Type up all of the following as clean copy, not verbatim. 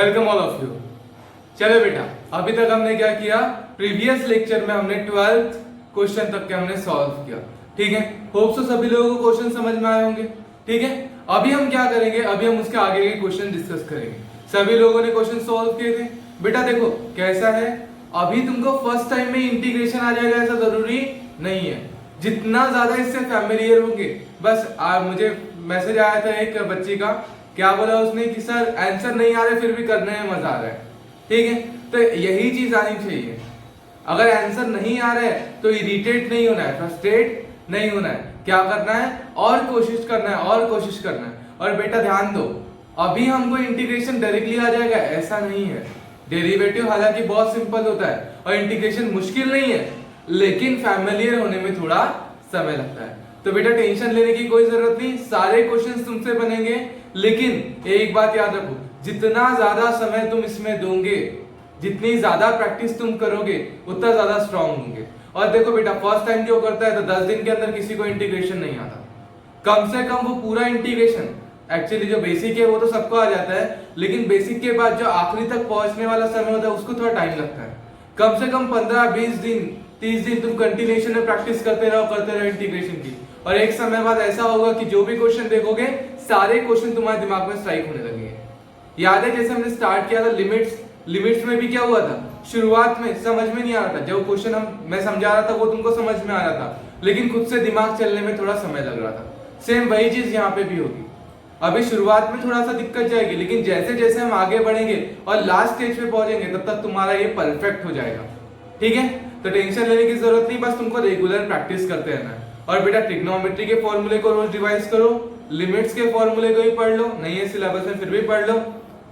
Welcome all of you. चलो बेटा, अभी तक हमने क्या किया, प्रीवियस लेक्चर में हमने 12th क्वेश्चन तक के हमने सॉल्व किया। ठीक है, होप सो सभी लोगों को क्वेश्चन समझ में आए होंगे। ठीक है, अभी हम क्या करेंगे, अभी हम उसके आगे के क्वेश्चन डिस्कस करेंगे। सभी लोगों ने क्वेश्चन सॉल्व किए थे। बेटा देखो कैसा है, अभी तुमको फर्स्ट टाइम में इंटीग्रेशन आ जाएगा ऐसा जरूरी नहीं है। जितना ज्यादा इससे फैमिलियर होंगे, बस मुझे मैसेज आया था एक बच्ची का, क्या बोला उसने कि सर आंसर नहीं आ रहा फिर भी करने में मजा आ रहा है। ठीक है, तो यही चीज आनी चाहिए। अगर आंसर नहीं आ रहा है तो इरिटेट नहीं होना है, फ्रस्ट्रेट नहीं होना है, क्या करना है और कोशिश करना है और कोशिश करना है। और बेटा ध्यान दो, अभी हमको इंटीग्रेशन डायरेक्टली आ जाएगा ऐसा नहीं है। डेरिवेटिव हालांकि बहुत सिंपल होता है और इंटीग्रेशन मुश्किल नहीं है, लेकिन फैमिलियर होने में थोड़ा समय लगता है। तो बेटा टेंशन लेने की कोई जरूरत नहीं, सारे क्वेश्चंस तुमसे बनेंगे। लेकिन एक बात याद रखो, जितना ज्यादा समय तुम इसमें दोगे, जितनी ज्यादा प्रैक्टिस तुम करोगे, उतना ज्यादा स्ट्रांग होंगे। और देखो बेटा, फर्स्ट टाइम जो करता है तो 10 दिन के अंदर किसी को इंटीग्रेशन नहीं आता। कम से कम वो पूरा इंटीग्रेशन, एक्चुअली जो बेसिक है वो तो सबको आ जाता है, लेकिन बेसिक के बाद जो आखिरी तक पहुंचने वाला समय होता है उसको थोड़ा टाइम लगता है। कम से कम 15-20 दिन 30 दिन तुम कंटिन्यूएशन में प्रैक्टिस करते रहो इंटीग्रेशन की, और एक समय बाद ऐसा होगा कि जो भी क्वेश्चन देखोगे सारे क्वेश्चन तुम्हारे दिमाग में स्ट्राइक होने लगेंगे। याद है जैसे हमने स्टार्ट किया था लिमिट्स में भी क्या हुआ था, शुरुआत में समझ में नहीं आ रहा था, जो क्वेश्चन मैं समझा रहा था वो तुमको समझ में आ रहा था, लेकिन खुद से दिमाग चलने में थोड़ा समय लग रहा था। सेम वही चीज यहाँ पे भी होगी। अभी शुरुआत में थोड़ा सा दिक्कत जाएगी, लेकिन जैसे जैसे हम आगे बढ़ेंगे और लास्ट स्टेज पे पहुंचेंगे तब तक तुम्हारा ये परफेक्ट हो जाएगा। ठीक है, तो टेंशन लेने की जरूरत नहीं, बस तुमको रेगुलर प्रैक्टिस करते रहना है। और बेटा ट्रिग्नोमेट्री के फॉर्मूले को रोज रिवाइज करो, लिमिट्स के फॉर्मूले को भी पढ़ लो, नहीं है सिलेबस में फिर भी पढ़ लो,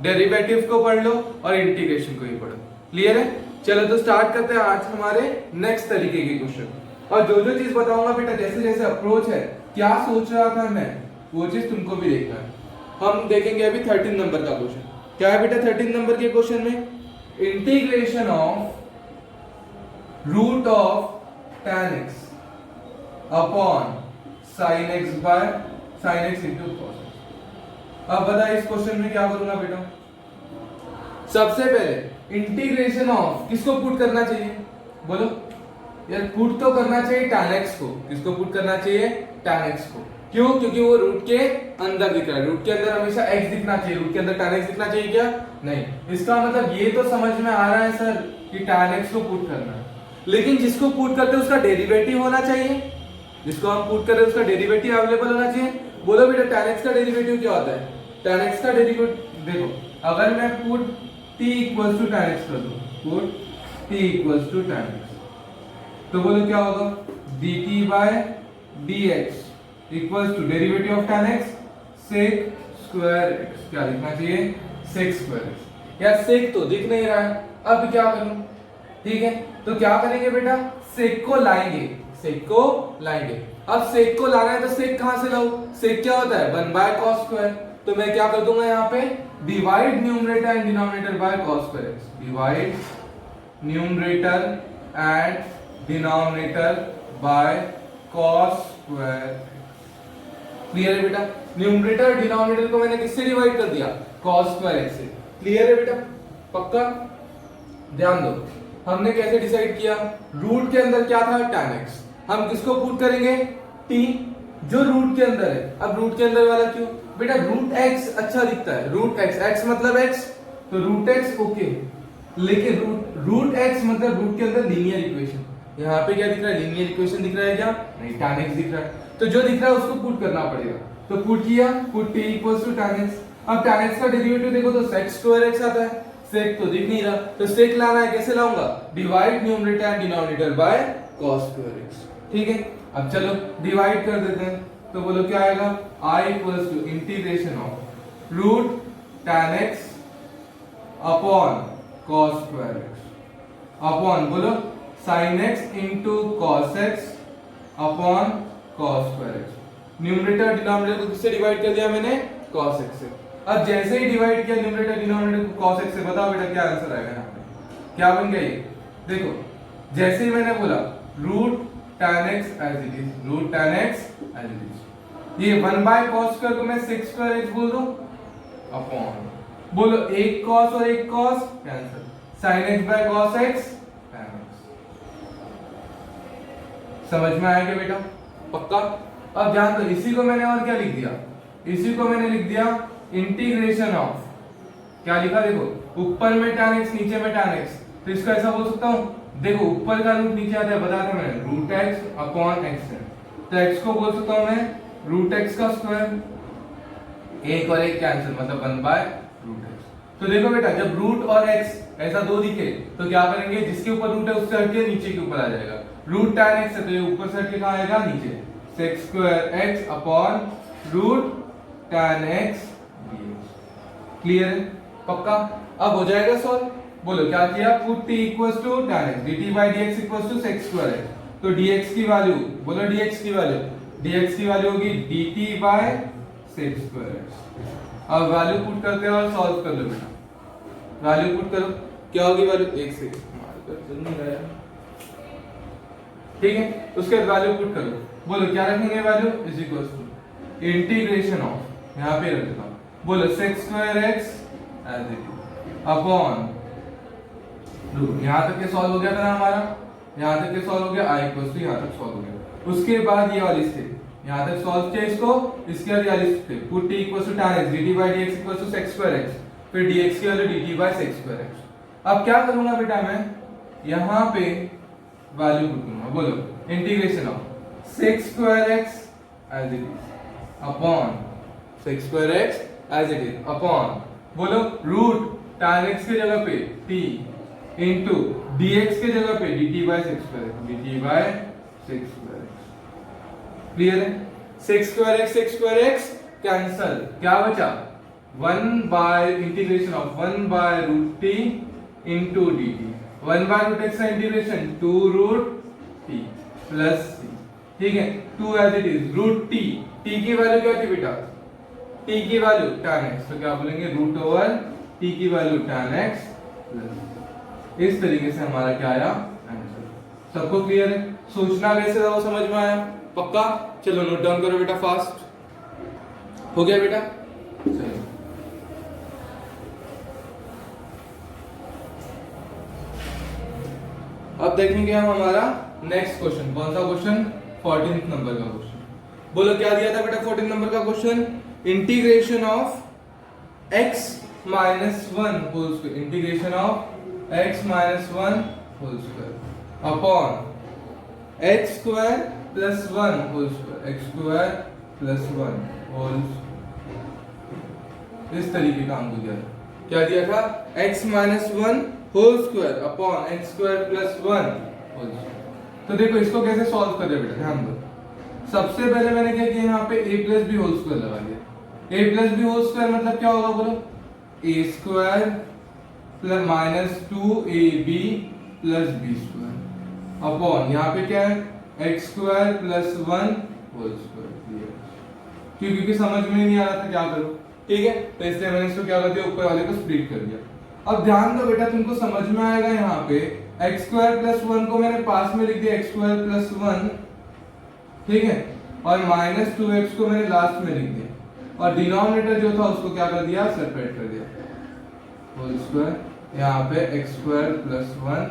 डेरिवेटिव को पढ़ लो और इंटीग्रेशन को भी पढ़ो। क्लियर है? चलो तो स्टार्ट करते हैं आज हमारे नेक्स्ट तरीके के क्वेश्चन। और जो जो चीज बताऊंगा बेटा, जैसे जैसे अप्रोच है, क्या सोच रहा था मैं, वो चीज तुमको भी देखना है। हम देखेंगे अभी 13 नंबर का क्वेश्चन। क्या है बेटा 13 नंबर के क्वेश्चन में, integration of root of tan x upon sin x by sin x into cos x। अब बता इस क्वेश्चन में क्या करूंगा बेटा, सबसे पहले इंटीग्रेशन ऑफ किसको पुट करना चाहिए, बोलो यार। पुट तो करना चाहिए tan x को। किसको पुट करना चाहिए, tan x को। क्यों? क्योंकि वो रूट के अंदर दिख रहा है, रूट के अंदर हमेशा x दिखना चाहिए, रूट के अंदर tan x दिखना चाहिए क्या? नहीं। इसका मतलब ये तो समझ में आ रहा है सर कि tan x को पुट करना है, लेकिन जिसको पुट करते हैं उसका डेरिवेटिव होना चाहिए, जिसको हम पुट कर रहे हैं उसका डेरिवेटिव अवेलेबल होना चाहिए। बोलो बेटा tan x का डेरिवेटिव क्या होता है? tan x का डेरिवेटिव देखो, अगर मैं put t equals to tan x कर दूं, put t equals to tan x, तो बोलो क्या होगा, dt bye dx equals to derivative of tan x sec square x। क्या लिखना चाहिए, sec स्क्वायर x। यार sec तो दिख नहीं रहा है, अब क्या करूं? ठीक है, तो क्या करेंगे बेटा, sec को लाएंगे, sec को लाएंगे। अब sec को लाना है तो sec कहां से लाऊं? sec क्या होता है, 1 बाय cos स्क्वायर। तो मैं क्या कर दूंगा यहाँ पे, divide numerator and denominator by cos square x। Divide numerator and denominator by cos square. Clear है बेटा? न्यूमरेटर डिनोमिनेटर को मैंने किससे डिवाइड कर दिया, cos स्क्वायर x से। क्लियर है बेटा? पक्का? ध्यान दो, हमने कैसे डिसाइड किया, रूट के अंदर क्या था, tan x। हम किसको पुट करेंगे, t, जो रूट के अंदर है। अब रूट के अंदर वाला क्यों बेटा, रूट x अच्छा दिखता है, रूट x मतलब x, तो रूट x ओके, लेकिन रूट x मतलब रूट के अंदर लीनियर इक्वेशन। यहाँ पे क्या दिख रहा है, लीनियर इक्वेशन दिख रहा है क्या? नहीं, tan x दिख रहा है। तो जो दिख रहा है उसको पुट करना पड़ेगा, तो पुट किया, put t equals to tan x। अब tan x का डेरिवेटिव देखो तो sec स्क्वायर x आता है, sec तो दिख नहीं रहा, तो sec लाना है, कैसे लाऊंगा, divide numerator and denominator by cos square x। ठीक है, अब चलो डिवाइड कर देते हैं, तो बोलो क्या आएगा, I equals to integration of root tan x upon cos square x upon बोलो sin x into cos x upon cos square x। Numerator denominator को किससे डिवाइड कर दिया मैंने, cos x से। अब जैसे ही डिवाइड किया न्यूमरेटर डिनोमिनेटर को cos x से, बताओ बेटा क्या आंसर आएगा यहाँ पे, क्या बन गया ये, देखो जैसे ही मैंने बोला root tan x as it is, root tan x as it is, ये 1 बाय cos स्क्वायर को मैं sec स्क्वायर x बोल दूं अपॉन बोलो एक कॉस और एक cos cancel, sine x by cos x tan x। समझ में आया क्या बेटा? पक्का? अब ध्यान दो, इसी को मैंने और क्या लिख दिया, इसी को मैंने लिख दिया इंटीग्रेशन ऑफ, क्या लिखा देखो, ऊपर में tan x नीचे में tan x, तो इसको ऐसा बोल सकता हूं, देखो ऊपर का रूट नीचे आता है, बताया था मैंने, रूट x अपॉन x है, तो x को बोल सकता हूं मैं रूट x का स्क्वायर, एक और एक कैंसिल मतलब 1 बाय रूट x। तो देखो बेटा जब रूट और x ऐसा दो दिखे तो क्या करेंगे, जिसके ऊपर रूट है उससे हटके नीचे के ऊपर आ जाएगा, रूट tan x है तो ये ऊपर से हटके कहां आएगा, नीचे, sec square x upon root tan x dx। Clear है? पक्का? अब हो जाएगा सॉल्व। बोलो क्या किया, put t equals to tan x dt bye dx equals to sec square x, तो dx की वैल्यू, बोलो dx की वैल्यू, dx की वैल्यू होगी dt by sec square x। अब वैल्यू पुट करते हैं और सॉल्व कर लो बेटा, वैल्यू पुट करो, क्या होगी वैल्यू, एक सेकंड मारकर चल नहीं रहा है, ठीक है, उसके बाद वैल्यू पुट करो, बोलो क्या रखेंगे value, is equals to integration of, यहां पे रख देता हूं, बोलो sec square x as it is upon root, यहां तक के सॉल्व हो गया था ना हमारा, यहां तक के सॉल्व हो गया, i इक्वल्स टू यहां तक सॉल्व हो गया, उसके बाद ये वाली स्टेप, यहां तक सॉल्व किया इसको, इसके बाद ये वाली step, put t equals to tan x dt bye dx equals to sec square x, फिर dx की value dt by sec square x। अब क्या करूंगा बेटा मैं, यहां पे वैल्यू पुट करूंगा, बोलो integration of sec square x as it is upon sec square x as it is upon, बोलो रूट tan x की जगह पे t इनटू dx की जगह पे dt by sec square x, dt by sec square x। Clear है? sec square x cancel, क्या बचा, 1 by integration of 1 by root t into dt, 1 by root x का integration 2 root t plus c, ठीक है, 2 as it is root t, t की value क्या थी बेटा, t की वैल्यू tan x, तो क्या बोलेंगे रूट ओवर t की वैल्यू tan x प्लस, इस तरीके से हमारा क्या आया आंसर। सबको क्लियर है? सोचना कैसे था वो समझ में आया? पक्का? चलो नोट डाउन करो बेटा फास्ट, हो गया बेटा? चलो अब देखेंगे हम हमारा नेक्स्ट क्वेश्चन, कौन सा क्वेश्चन, 14th नंबर का क्वेश्चन। बोलो क्या दिया था बेटा 14 नंबर का question, integration of x minus 1 whole square, integration of x minus 1 whole square upon x square plus 1 whole square, x square plus 1 whole, इस तरीके का हमको दिया था, क्या दिया था, x minus 1 whole square upon x square plus 1 whole square. तो देखो इसको कैसे सॉल्व कर रहे बेटा, ध्यान दो, सबसे पहले मैंने क्या किया, यहाँ पे a plus b whole square लगा दिया, a plus b whole square मतलब क्या होगा बोलो, a square plus minus 2ab plus b square upon यहाँ पे क्या है x square plus 1 whole square, क्योंकि समझ में नहीं आ रहा था क्या करूं, ठीक है, तो इसलिए मैंने इसको क्या कर दिया, ऊपर वाले को स्प्लिट कर दिया। अब ध्यान दो बेटा, तुमको समझ में आएगा, यहाँ पे x स्क्वायर प्लस 1 को मैंने पास में लिख दिया x स्क्वायर प्लस 1, ठीक है, और माइनस 2x को मैंने लास्ट में लिख दिया, और डिनोमिनेटर जो था उसको क्या कर दिया, सेपरेट कर दिया, होल स्क्वायर, यहाँ पे x square plus 1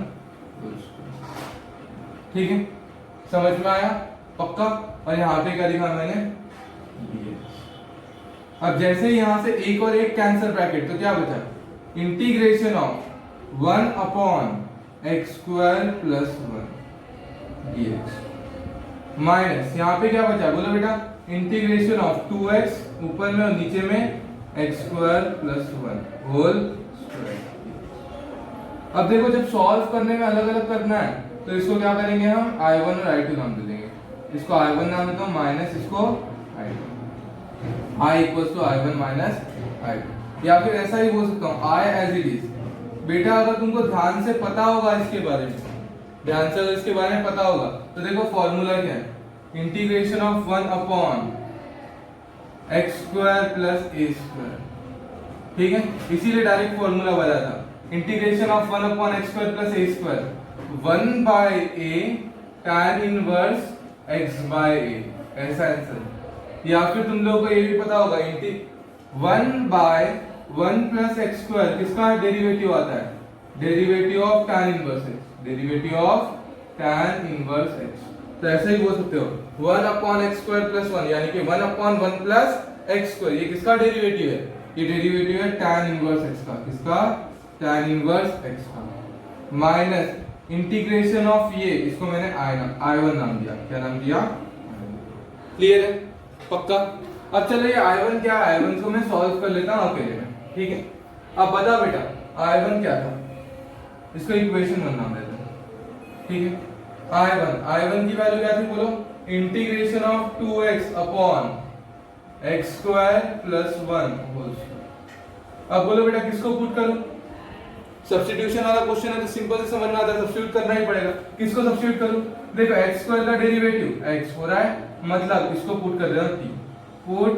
whole square, ठीक है, समझ में आया? पक्का? और यहाँ पे क्या लिखा मैंने, अब जैसे यहां से एक और एक कैंसिल ब्रैकेट, तो क्या बचा, integration of 1 upon x square plus 1 dx minus यहाँ पे क्या बचा बोलो बेटा, इंटीग्रेशन ऑफ 2x ऊपर में और नीचे में x square plus 1 whole square. अब देखो जब सॉल्व करने में अलग अलग करना है तो इसको क्या करेंगे हम, i1 और i2 नाम दे देंगे, इसको i1 नाम देता हूं माइनस इसको i2, i equals to i1 minus i2, या फिर ऐसा ही बोल सकता हूं i एज इट इज। बेटा अगर तुमको ध्यान से पता होगा इसके बारे में, ध्यान से अगर इसके बारे में पता होगा तो देखो फॉर्मूला क्या है, integration of 1 upon x square plus a square, ठीक है, इसीलिए डायरेक्ट फॉर्मूला बना था, integration of 1 upon x square plus a square 1 by a tan inverse x by a, ऐसा आंसर। या फिर तुम लोगों को ये भी पता होगा 1 बाय 1 प्लस एक्स स्क्वायर किसका डेरिवेटिव आता है? Derivative of tan inverse x, derivative of tan inverse x। तो ऐसे ही बोल सकते हो 1 अपॉन एक्स स्क्वायर प्लस 1, यानी कि 1 अपॉन 1 प्लस एक्स स्क्वायर। ये किसका डेरिवेटिव है? ये डेरिवेटिव है tan इनवर्स x का। किसका? tan इनवर्स x का। माइनस इंटीग्रेशन ऑफ ये, इसको मैंने I1 नाम दिया। क्या नाम दिया? क्लियर है? पक्का? अब चलो ये I1 क्या है? I1 को मैं सॉल्व कर लेता हूं अकेले में, ठीक है? अब बता बेटा I1 क्या था? इसको इक्वेशन 1 नाम देते हैं, ठीक है? I1 की वैल्यू क्या थी बोलो? Integration of 2x upon x square plus 1 whole square. अब बोलो बेटा किसको पुट करूं? सब्स्टिट्यूशन वाला क्वेश्चन है तो सिंपल से समझ में आता है, सब्स्टिट्यूट करना ही पड़ेगा। किसको सब्स्टिट्यूट करूं? देखो एक्स स्क्वायर का डेरिवेटिव x हो रहा है, मतलब इसको पुट कर देना t। Put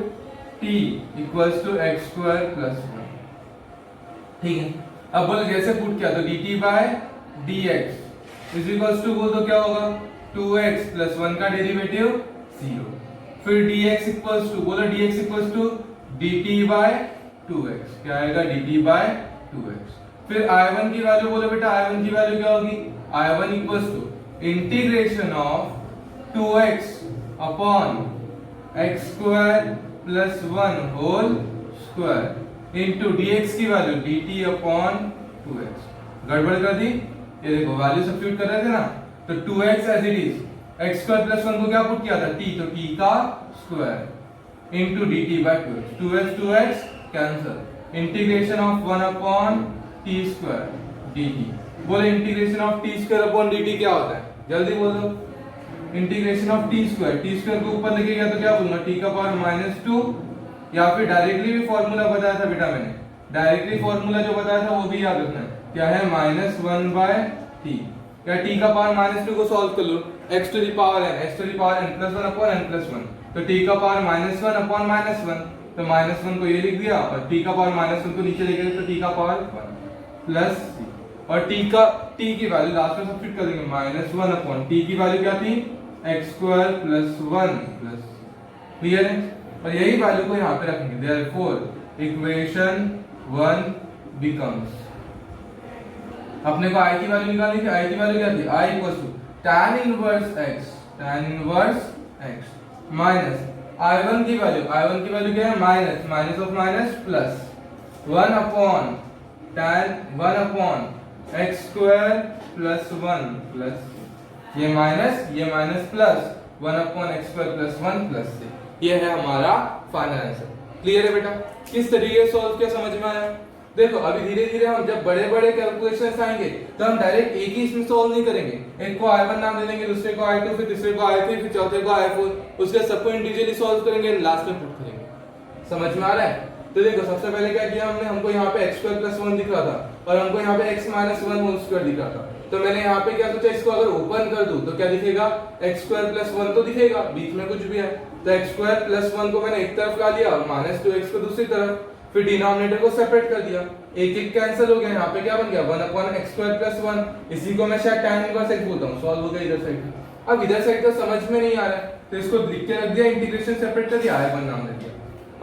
t equals to x square plus 1, ठीक है? अब बोलो जैसे पुट किया तो dt bye dx is equals to, बोल तो क्या होगा? 2x प्लस 1 का डेरिवेटिव 0, फिर dx इक्वल्स टू, बोलो dx equals to dt by 2x। क्या आएगा? dt by 2x। फिर I1 की वैल्यू बोलो बेटा, I1 की वैल्यू क्या होगी? I1 equals to integration of 2x upon x square plus 1 whole square into dx की वैल्यू dt अपॉन 2x। गड़बड़ कर दी? ये देखो वैल्यू सब्स्टिट्यूट कर रहे थे ना, तो 2x as it is, x square plus 1 को क्या पुट किया था? t, तो t का square into dt by 2x। 2x cancel, integration of 1 upon t square dt। बोले integration of t square upon dt क्या होता है? जल्दी बोल दो। इंटीग्रेशन ऑफ t स्क्वायर को ऊपर लेके गया तो क्या बोलूंगा? t का पावर -2, या फिर डायरेक्टली भी फॉर्मूला बताया था बेटा मैंने, डायरेक्टली फॉर्मूला जो बताया था वो भी याद रखना है। क्या है? -1 बाय t। या t का पावर -2 को सॉल्व कर लो, x to the power n plus 1 upon n plus 1, तो t का पावर -1 अपॉन -1, तो -1 को ये लिख दिया और t का पावर -1 को नीचे लेके गए तो t का पावर 1 प्लस c, और t की वैल्यू लास्ट में सब्स्टिट्यूट कर देंगे। -1 अपॉन t की वैल्यू क्या थी? X square plus 1 plus, clear है? और यही वैल्यू को यहाँ पे रखेंगे। देयरफॉर इक्वेशन 1 बिकम्स, अपने को i की वैल्यू निकालनी थी। i की वैल्यू क्या थी? i equals to tan inverse x minus I1 की वैल्यू क्या है? Minus of minus plus 1 upon x square plus 1 plus, ये minus plus 1 upon x square plus 1 plus से, ये है हमारा फाइनल आंसर। क्लियर है बेटा? किस तरीके से सॉल्व किया समझ में आया? देखो अभी धीरे धीरे हम जब बड़े बड़े कैलकुलेशंस आएंगे तो हम डायरेक्ट एक ही इसमें सॉल्व नहीं करेंगे। एक को I1 नाम दे देंगे, दूसरे को I2, फिर तीसरे को I3, फिर चौथे को I4, उसके सबको इंडिविजुअली सॉल्व करेंगे, लास्ट में पुट करेंगे। समझ में आ रहा है? तो देखो सबसे पहले क्या किया हमने, हमको यहाँ पे x स्क्वायर प्लस 1 दिख रहा था और हमको यहाँ पे x माइनस 1 होल स्क्वायर दिख रहा था, तो मैंने यहाँ पे क्या सोचा, इसको अगर ओपन कर दूं तो क्या दिखेगा? x स्क्वायर प्लस 1 तो दिखेगा, बीच में कुछ भी है, तो x स्क्वायर प्लस 1 को मैंने एक तरफ ला लिया और माइनस 2x को दूसरी तरफ, फिर डिनोमिनेटर को सेपरेट कर दिया, एक एक कैंसिल हो गया। यहाँ पे क्या बन गया? 1 अपॉन एक्स स्क्वायर प्लस 1, इसी को मैं शायद tan इनवर्स x बोलता हूँ। सॉल्व हो गया इधर साइड। अब इधर साइड तो समझ में नहीं आ रहा है तो इसको लिख के रख दिया, इंटीग्रेशन सेपरेट कर दिया, I1 नाम दे दिया।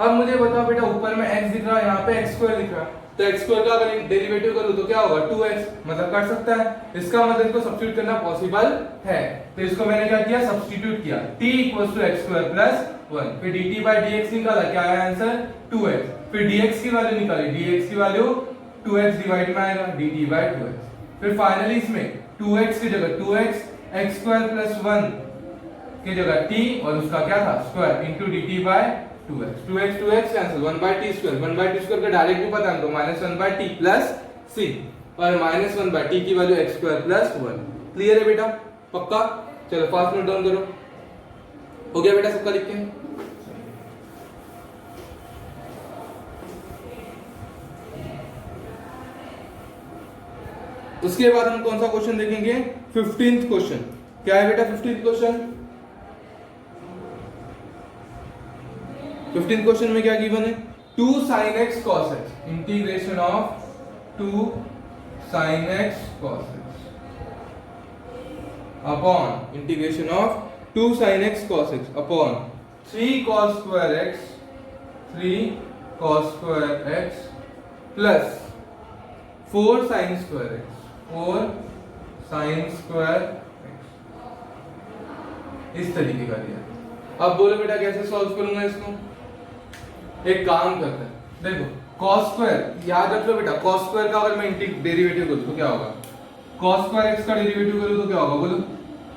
अब मुझे बताओ बेटा, ऊपर में x दिख रहा है, यहाँ पे x स्क्वायर दिख रहा है, तो x स्क्वायर का अगर डेरिवेटिव करूं तो क्या होगा? 2x, मतलब कर सकता है, इसका मतलब इसको सब्स्टिट्यूट करना पॉसिबल है। तो इसको मैंने क्या किया? सब्स्टिट्यूट किया, t equals to x square plus 1, फिर dt बाय dx निकाला, क्या आया आंसर? 2x, फिर dx की वैल्यू निकाली, dx की वैल्यू 2x डिवाइड में आएगा dt बाय 2x, फिर फाइनली इसमें 2x की जगह 2x, x स्क्वायर प्लस 1 की जगह t और उसका क्या था? Square into dt by 2x cancel, 1 bye t square का डायरेक्ट भी पता है हमको, -1 बाय t प्लस c, और -1 बाय t की value x square plus 1। Clear है बेटा? पक्का? चलो फास्ट नोट डाउन करो। हो गया बेटा सबका? लिख के उसके बाद हम कौन सा क्वेश्चन देखेंगे? 15th question. क्या है बेटा 15th क्वेश्चन? 15th क्वेश्चन में क्या गिवन है? 2 sin x cos x, integration of 2 sin x cos x upon integration of 2 sin x cos x upon 3 cos square x plus 4 sine square x, 4 sine square x, इस तरीके का दिया। अब बोलो बेटा कैसे सॉल्व करूंगा इसको? एक काम करते हैं, देखो cos स्क्वायर याद रख लो बेटा, cos स्क्वायर का अगर मैं डेरिवेटिव करूं तो क्या होगा? cos स्क्वायर x का डेरिवेटिव करूं तो क्या होगा बोलो?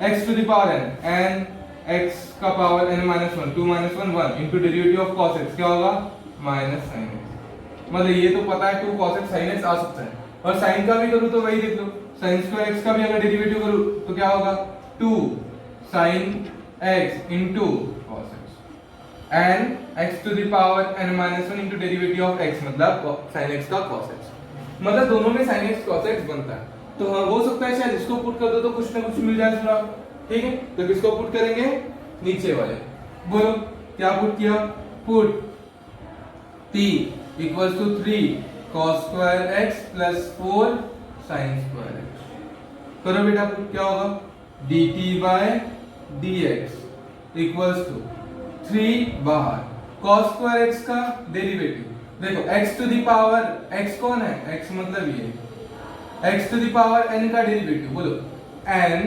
x to the power n x का power n minus 1 2 minus 1 1 into derivative of cos x क्या होगा? Minus sin x। मतलब ये तो पता है 2 cos x sin x आ सकता है, और sin का भी करूं तो वही देख लो, sin स्क्वायर x का भी अगर डेरिवेटिव करूं तो क्या होगा? 2 sin x into cos x and x to the power n minus 1 into derivative of x मतलब sin x का cos x, मतलब दोनों में sin x cos x बनता है। तो हाँ हो सकता है शायद इसको पुट कर दो तो कुछ ना कुछ मिल जाए थोड़ा, ठीक है? तो किसको पुट करेंगे? नीचे वाले। बोलो क्या पुट किया? Put t equals to 3 cos square x plus 4 sin square x। करो बेटा पुट, क्या होगा? dt bye dx equals to 3 बाहर cos स्क्वायर x का डेरिवेटिव, देखो x to the power x कौन है? x मतलब ये x to the power n का डेरिवेटिव, बोलो n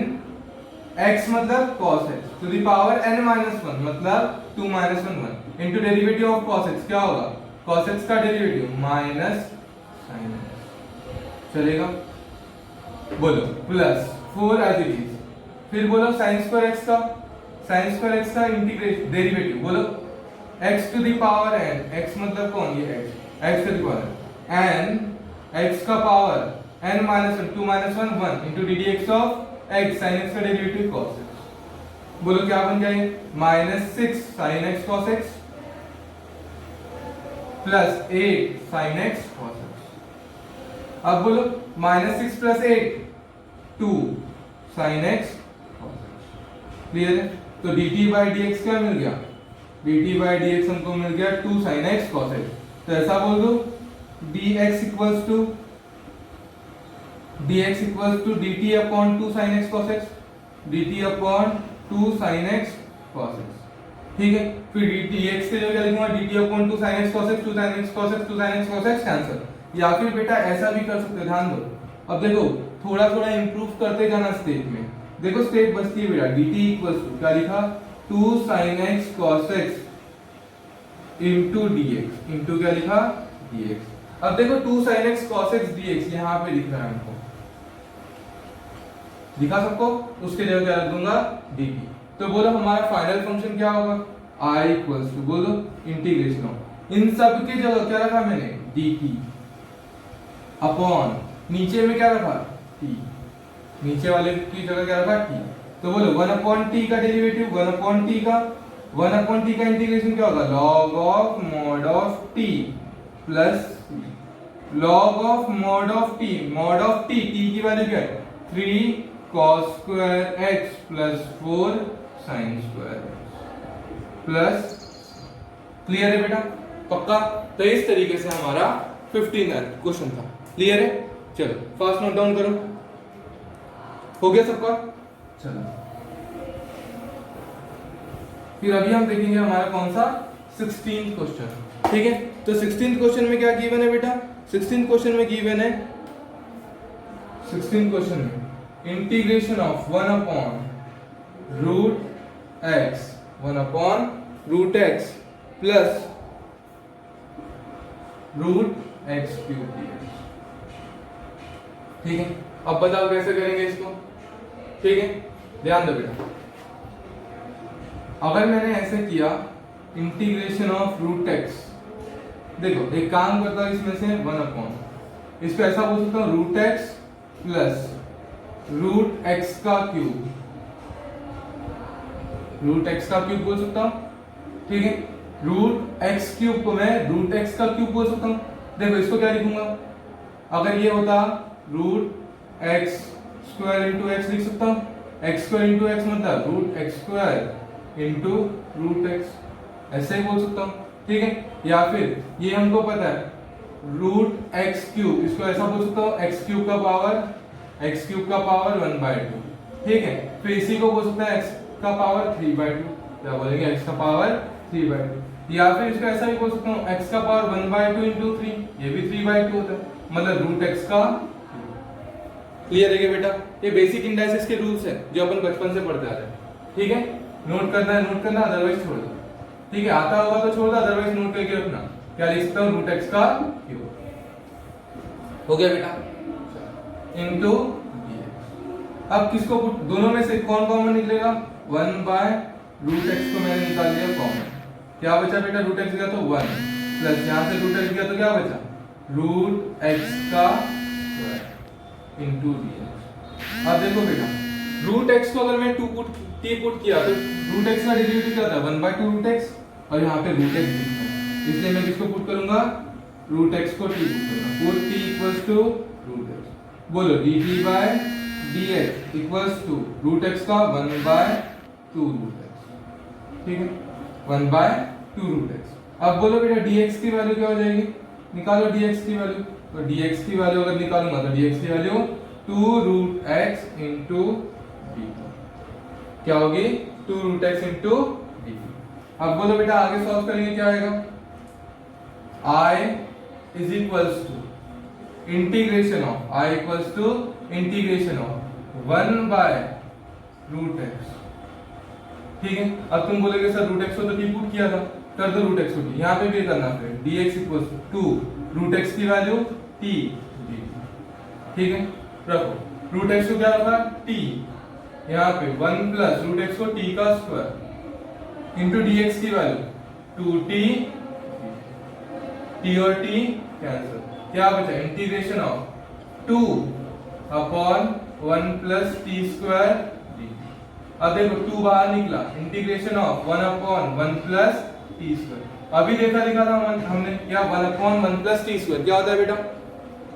x मतलब cos x to the power n minus 1 मतलब 2 minus 1 1 into derivative of cos x क्या होगा? cos x का डेरिवेटिव माइनस sin x, चलेगा? बोलो प्लस 4 एज इट इज, फिर बोलो sin स्क्वायर x का, sin स्क्वायर x का इंटीग्रेशन डेरिवेटिव, बोलो x to the power n, x मतलब कौन? ये x to the power n x का power n minus 1 2 minus 1 1 into ddx of x sin x का डेरिवेटिव cos x, बोलो क्या बन जाए? Minus 6 sin x cos x plus 8 sin x cos x। अब बोलो minus 6 plus 8 2 sin x cos x। Clear है? तो dt बाई dx क्या मिल गया? dt बाई dx हमको मिल गया 2 sin x cos x। तो ऐसा बोल दो dx equals to dt upon 2 sin x cos x, dt upon 2 sin x cos x, ठीक है? फिर dx के लिए क्या लिखूंगा? dt upon 2 sin x cos x 2 sin x cos x 2 sin x cos x cancel. या फिर बेटा ऐसा भी कर सकते हो, ध्यान दो। अब देखो थोड़ा थोड़ा इंप्रूव करते जाना स्टेप में, देखो स्टेप बचती है बेटा, dt इक्वल्स टू क्या लिखा? 2 sin x cos x into dx, into क्या लिखा? dx। अब देखो 2 sin x cos x dx यहां पे लिख रहा है हमको, दिखा सबको? उसके जगह क्या रख दूंगा? dt। तो बोलो हमारा फाइनल फंक्शन क्या होगा? I इक्वल्स टू बोलो इंटीग्रेशन ऑफ, इन सब की जगह क्या रखा मैंने? dt अपॉन नीचे में क्या रखा? t, नीचे वाले की जगह क्या रखा? t। तो बोलो 1 अपॉन t का डेरिवेटिव 1 अपॉन t का इंटीग्रेशन क्या होगा? log of mod of t plus log of mod of t की वैल्यू क्या है? 3 cos square x plus 4 sin square x plus, clear है बेटा? पक्का? तो इस तरीके से हमारा 15th क्वेश्चन था। क्लियर है? चलो फास्ट नोट डाउन करो, हो गया सबका? चलो फिर अभी हम देखेंगे हमारा कौन सा 16th क्वेश्चन, ठीक है? तो 16th क्वेश्चन में क्या गिवन है बेटा? 16th क्वेश्चन में गिवन है, 16th क्वेश्चन में integration of 1 upon root x plus root x cube dx, ठीक है? अब बताओ कैसे करेंगे इसको, ठीक है? ध्यान दो बेटा, अगर मैंने ऐसे किया इंटीग्रेशन ऑफ रूट एक्स, देखो एक काम करता हूं इसमें से 1 अपॉन, इसको ऐसा बोल सकता हूं root x plus root x का क्यूब, रूट एक्स का क्यूब बोल सकता हूं, ठीक है? रूट एक्स क्यूब को मैं रूट एक्स का क्यूब बोल सकता हूं। देखो इसको क्या लिखूंगा? अगर ये होता root x square into x लिख सकता हूं, एक्स स्क्वायर इंटू एक्स मतलब root x square into root x, ऐसे ही बोल सकता हूं, ठीक है? या फिर ये हमको पता है रूट एक्स क्यूब, इसको ऐसा बोल सकता हूं एक्स क्यूब का पावर 1/2, ठीक है? फिर इसी को बोल सकता है एक्स का पावर 3/2, क्या बोलेंगे? एक्स का पावर 3/2। या फिर इसका ऐसा भी बोल सकता हूँ x का पावर 1/2 इंटू 3, ये भी 3/2 होता है, मतलब रूट x का। क्लियर है क्या बेटा? ये बेसिक इंडाइसिस के रूल्स है जो अपन बचपन से पढ़ते आ रहे हैं। ठीक है, नोट करना है नोट करना, अदरवाइज छोड़ दो। ठीक है, आता होगा तो छोड़ दो, अदरवाइज नोट करके रखना। क्या लिख सकता हूँ? रूट x का क्यूब। हो गया बेटा, इंटू dx। अब किसको दोनों में से कौन कॉमन निकलेगा? 1/√x को मैंने निकाल लिया कॉमन। क्या बचा बेटा? रूट x गया तो 1 प्लस यहां से रूट x गया तो क्या बचा? रूट x का स्क्वायर इंटू dx। अब देखो बेटा, रूट x को अगर मैं t पुट किया तो रूट x का डेरिवेटिव क्या होता है? 1/2 रूट x, और यहाँ पे रूट x दिखता है, इसलिए मैं किसको पुट करूंगा? रूट x को t पुट करूंगा। Put t equals to root x। बोलो dt/dx equals to root x का 1/2 रूट x। ठीक है, 1/2 रूट x। अब बोलो बेटा dx की वैल्यू क्या हो जाएगी? निकालो dx की वैल्यू। तो dx की वैल्यू अगर निकालूंगा तो dx की value 2 root x into dt क्या होगी? 2 रूट x इंटू dt। अब बोलो बेटा आगे सॉल्व करेंगे, क्या आएगा? I is equals to integration of I equals to integration of 1/√x। ठीक है, अब तुम बोलोगे सर रूट x को तो t पुट किया था, कर दो रूट x को t, यहाँ पे भी करना फिर dx equals to 2 root x की वैल्यू t dt। ठीक है, रखो रूट x को क्या रखा? t, यहाँ पे 1 प्लस रूट x को t का स्क्वायर इंटू dx की वैल्यू 2t, t और t कैंसिल, क्या बचा? Integration of 2 upon 1 plus t square dt। अब देखो 2 बाहर निकला, integration of 1 upon 1 plus t square. अभी देखा था हमने क्या? 1 अपॉन 1 प्लस t स्क्वायर क्या होता है बेटा?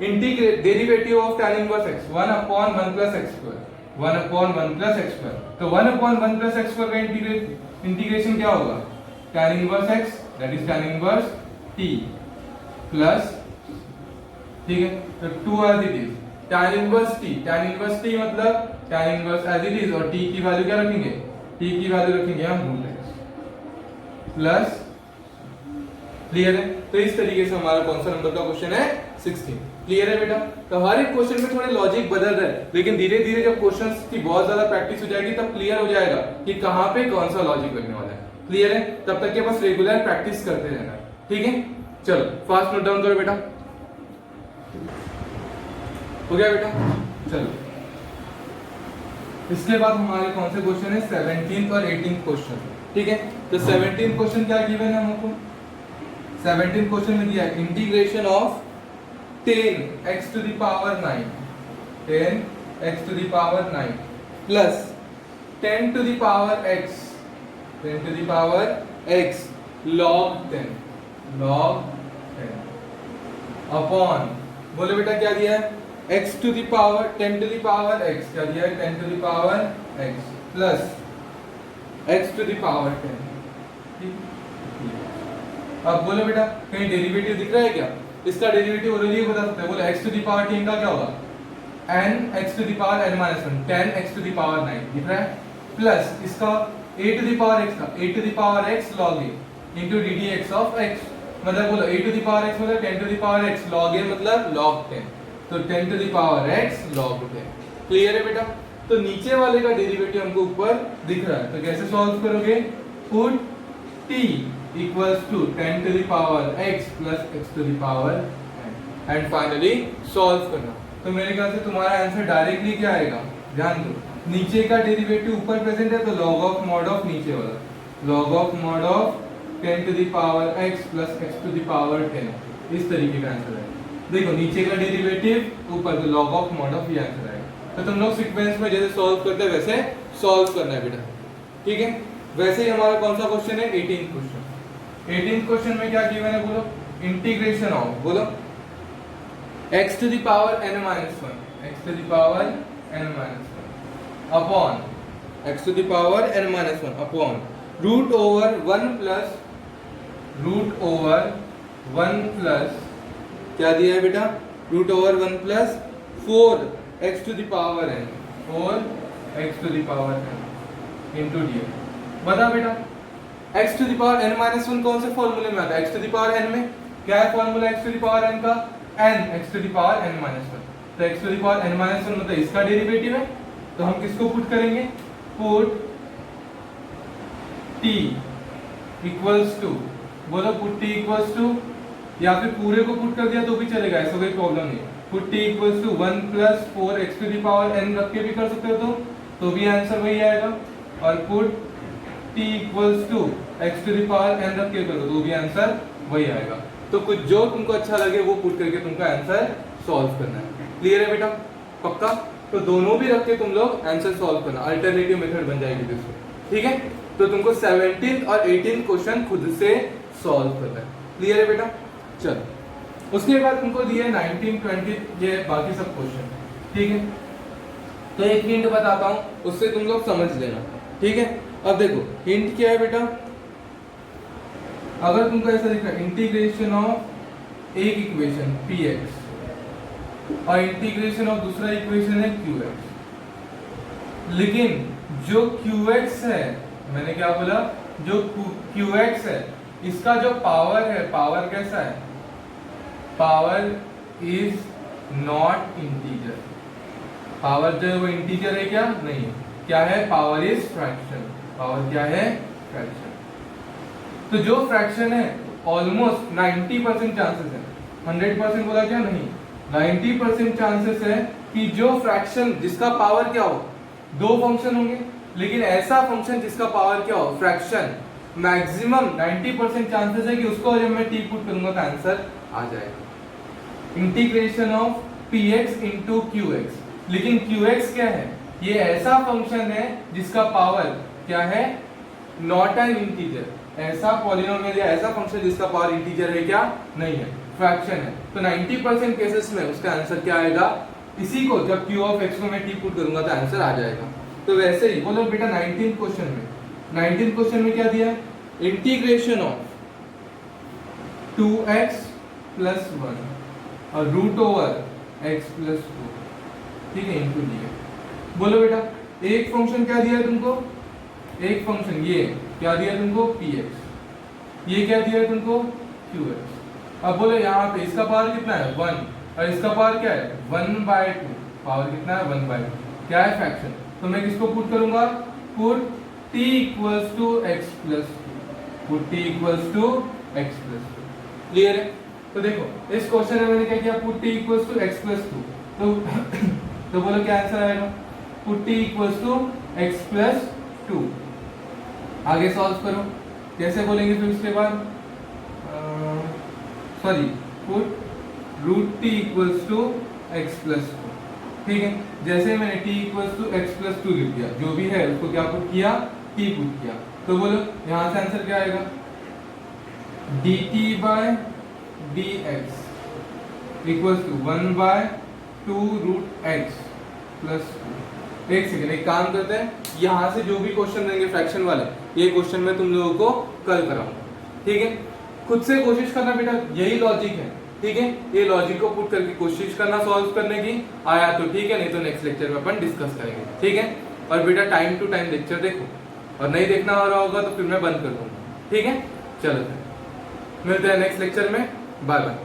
Integrate derivative of tan inverse x, 1 upon 1 plus x square, 1 upon 1 plus x square. तो 1 अपॉन 1 प्लस x स्क्वायर का इंटीग्रेशन क्या होगा? tan inverse x that is tan inverse t plus, ठीक है, तो 2 as it is tan inverse t मतलब tan inverse as it is, और t की वैल्यू क्या रखेंगे? t की वैल्यू रखेंगे हम रूट x प्लस। क्लियर है? तो इस तरीके से हमारा कौन सा नंबर का क्वेश्चन है? 16। क्लियर है बेटा? तो हर एक क्वेश्चन में थोड़े लॉजिक बदल रहे हैं, लेकिन धीरे धीरे जब क्वेश्चंस की बहुत ज्यादा प्रैक्टिस हो जाएगी तब क्लियर हो जाएगा कि कहां पे कौन सा लॉजिक लगने वाला है। क्लियर है? तब तक के बस रेगुलर प्रैक्टिस करते रहना। ठीक है, चलो फास्ट नोट डाउन करो बेटा। हो गया बेटा? चलो इसके बाद हमारे कौन से क्वेश्चन है? 17th और 18th क्वेश्चन। ठीक है, तो 17th क्वेश्चन क्या गिवन है हमको? 17th क्वेश्चन में दिया है integration of 10x to the power 9, 10x to the power 9 plus 10 to the power x, 10 to the power x log 10, log 10 upon, बोलो बेटा क्या दिया है? x to the power 10 to the power x, क्या दिया है? 10 to the power x plus x to the power 10। ठीक, अब बोलो बेटा कहीं डेरिवेटिव दिख रहा है क्या? इसका डेरिवेटिव ऑलरेडी बता सकते हैं। बोलो x टू द पावर 10 का क्या होगा? n x to the power n - 1, 10 x to the power 9 दिख रहा है, प्लस इसका a to the power x का a to the power x log a into ddx of x, मतलब बोलो a to the power x मतलब 10 to the power x log a मतलब log 10, तो 10 to the power x log 10। Clear है बेटा? तो नीचे वाले का डेरिवेटिव हमको ऊपर दिख रहा है, तो कैसे सॉल्व करोगे? Put t equals to 10 to the power x plus x to the power n and finally solve करना। तो मेरे ख्याल से तुम्हारा आंसर डायरेक्टली क्या आएगा? ध्यान दो, नीचे का डेरिवेटिव ऊपर प्रेजेंट है तो log ऑफ मॉड ऑफ नीचे वाला, log of mod of 10 to the power x plus x to the power 10, इस तरीके का आंसर है। देखो नीचे का डेरिवेटिव ऊपर, तो log ऑफ मॉड ऑफ ये आंसर आएगा। तो तुम लोग सीक्वेंस में जैसे सॉल्व करते हैं वैसे सॉल्व करना है बेटा। ठीक है, वैसे ही हमारा कौन सा क्वेश्चन है? 18th question. 18th क्वेश्चन में क्या गिवन है? बोलो इंटीग्रेशन ऑफ, बोलो x to the power n - 1, x to the power n - 1 upon x to the power n - 1 upon root over 1 plus क्या दिया है बेटा? Root over 1 plus 4x to the power n, 4x to the power n into d. बता बेटा x to the power n minus one कौन से फॉर्मूले में आता है? x to the power n में क्या है formula x to the power n का? n x to the power n minus one. तो x to the power n minus one मतलब इसका डेरिवेटिव है, तो हम किसको पुट करेंगे? पुट t इक्वल्स टू, बोलो पुट t इक्वल्स टू, या फिर पूरे को पुट कर दिया तो भी चलेगा, ऐसा कोई प्रॉब्लम नहीं। Put t equals to 1 plus 4x to the power n रख के भी कर सकते हो तो भी आंसर वही आएगा। और put t equals to x to the power n रख के करो तो भी आंसर वही आएगा। तो कुछ जो तुमको अच्छा लगे वो पुट करके तुमको आंसर सॉल्व करना है। क्लियर है बेटा? पक्का? तो दोनों भी रख के तुम लोग आंसर सॉल्व करना, अल्टरनेटिव मेथड बन जाएगी दोस्तों। ठीक है, तो तुमको 17th और 18th क्वेश्चन खुद से सॉल्व करना है। क्लियर है बेटा? चलो उसके बाद तुमको दिए 19, 20 ये बाकी सब क्वेश्चन। ठीक है, तो एक हिंट बताता हूं, उससे तुम लोग समझ लेना। ठीक है, अब देखो हिंट क्या है बेटा? अगर तुमको ऐसा दिख रहा है इंटीग्रेशन ऑफ एक इक्वेशन px और इंटीग्रेशन ऑफ दूसरा इक्वेशन है qx, लेकिन जो qx है, मैंने क्या बोला, जो qx है इसका जो पावर है, पावर कैसा है? Power is not integer. Power जो है वो इंटीजर है क्या? नहीं। क्या है? Power is fraction. पावर क्या है? फ्रैक्शन। तो जो फ्रैक्शन है ऑलमोस्ट 90% चांसेस है, 100% बोला क्या? नहीं, 90% चांसेस है कि जो फ्रैक्शन जिसका पावर क्या हो, दो फंक्शन होंगे, लेकिन ऐसा फंक्शन जिसका पावर क्या हो, फ्रैक्शन, मैक्सिमम 90% चांसेस है कि उसको जब मैं t पुट करूंगा तो आंसर आ जाएगा। Integration of px into qx, लेकिन qx क्या है? ये ऐसा फंक्शन है जिसका पावर क्या है? Not an integer. ऐसा पॉलिनोमियल या ऐसा फंक्शन जिसका पावर इंटीजर है क्या? नहीं है, फ्रैक्शन है। तो 90% केसेस में उसका आंसर क्या आएगा? इसी को जब q ऑफ x को मैं t पुट करूंगा तो आंसर आ जाएगा। तो वैसे ही बोलो बेटा 19th क्वेश्चन में क्या दिया है? इंटीग्रेशन ऑफ 2x प्लस 1 और रूट ओवर x प्लस 2, ठीक है, इनटू दिया। बोलो बेटा एक फंक्शन क्या दिया है तुमको? एक फंक्शन ये क्या दिया तुमको? px, ये क्या दिया है तुमको? qx। अब बोलो यहाँ पे इसका पावर कितना है? 1, और इसका पावर क्या है? 1/2। पावर कितना है? 1/2। क्या है? फ्रैक्शन। तो मैं किसको पुट करूंगा? Put t equals to x plus 2। Put t equals to x plus 2। Clear है? तो देखो इस क्वेश्चन में मैंने क्या किया? Put t equals to x plus 2। तो बोलो क्या आंसर आएगा? Put t equals to x plus 2। आगे सॉल्व करो। कैसे बोलेंगे फिर उसके बाद? Sorry, put root t equals to x plus 2। ठीक है, जैसे मैंने t equals to x plus 2 लिख दिया, जो भी है उसको क्या पुट किया? t पुट किया। तो बोलो यहां से आंसर क्या आएगा? dt bye dx equals to 1/2 root x plus 2। एक सेकेंड, एक काम करते हैं, यहां से जो भी क्वेश्चन रहेंगे फ्रैक्शन वाले, ये क्वेश्चन मैं तुम लोगों को कल कराऊंगा। ठीक है, खुद से कोशिश करना बेटा, यही लॉजिक है। ठीक है, ये लॉजिक को पुट करके कोशिश करना सॉल्व करने की। आया तो ठीक है, नहीं तो नेक्स्ट लेक्चर में अपन डिस्कस करेंगे। ठीक है, और बेटा टाइम टू टाइम लेक्चर देखो, और नहीं देखना हो रहा होगा तो फिर मैं बंद कर दूंगा। ठीक है, चलो मिलते हैं नेक्स्ट लेक्चर में। Bye bye.